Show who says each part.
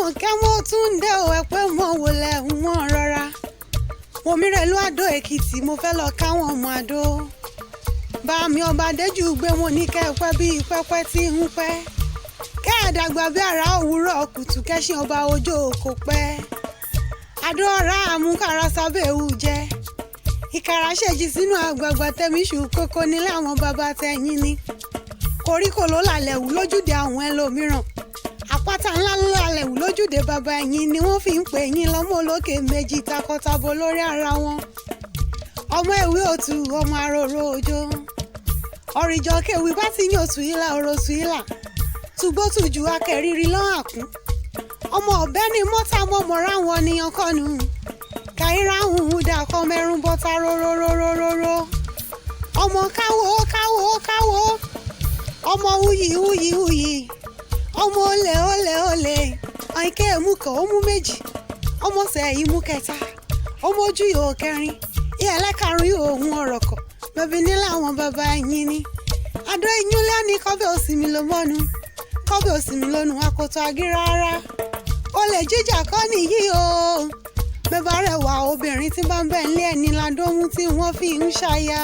Speaker 1: Àmọ̀kẹ́ mo tún dé o ẹ pé mo wọlé wọn rọra. Omi rẹ̀ ló Adó Èkìtì mo fẹ́ lọ káwọn ọmọ Adó. Bá mi ọba Adéjú gbé wọn ní kẹ́ẹ̀pẹ́ bíi pẹ́pẹ́ tí ń pẹ́. Kẹ́ẹ̀dàgbà bí ara òwúrọ̀ kùtù kẹ́sìn ọba ọjọ́ kò pẹ́. Adó ọ̀rá àmúkàrà sábẹ́ ewu jẹ́. Ìkàrà ṣèjì sínú àgbààgbà tẹ́míṣù kókó nílé àwọn bàbá tẹ̀yìn ni. Koríko ló lálẹ́ wù lójúde àwọn ẹlòmíràn. Àpáta ńlá ló lálẹ́ wù lójúde bàbá ẹ̀yìn ni wọ́n fi ń pè yín lọ́mọ olókè méjì takọtabo lórí ara wọn. Ọmọ ìwé òtù ọmọ aróró òjò. Ọ̀rìjọ kéwì bá ti yàn òtù ìlà òròtù ìlà. Tùgbótùjù akẹ́rìírí lọ́hàn àkún. Ọmọ ọ̀bẹ ni mọ́tà mọ́mọ́ra wọn níyan kọ́nu. Kàírà hùhùn dà kọ́ mẹ́rún bọ́tà róróróróróró. Ọmọ káwó káwó káwó. Ọmọ wúyì wúyì wúyì. Ọmọ olè olè olè. Àìkẹ́ ẹ̀mú kan ó mú méjì. Ọmọ sẹ́yìn mú kẹta. Ọmọ ojú yòó kẹrin. Ìyá ẹlẹ́karùn-ún yòó ohun ọ̀rọ̀ kọ̀. Bẹ̀bí nílé àwọn bàbá ẹ̀yìn ni. Adó ìyúnlé ní kọ́bẹ̀ òsì mi ló mọ́nu. Kọ́bẹ̀ òsì mi lónú akoto agírárá. Olè jíjà kọ́ nìyí o. Bẹ́bá rẹ̀ wà obìnrin tí bá ń bẹ̀ ń lé ẹni ládóhun tí wọ́n fi ń ṣaya.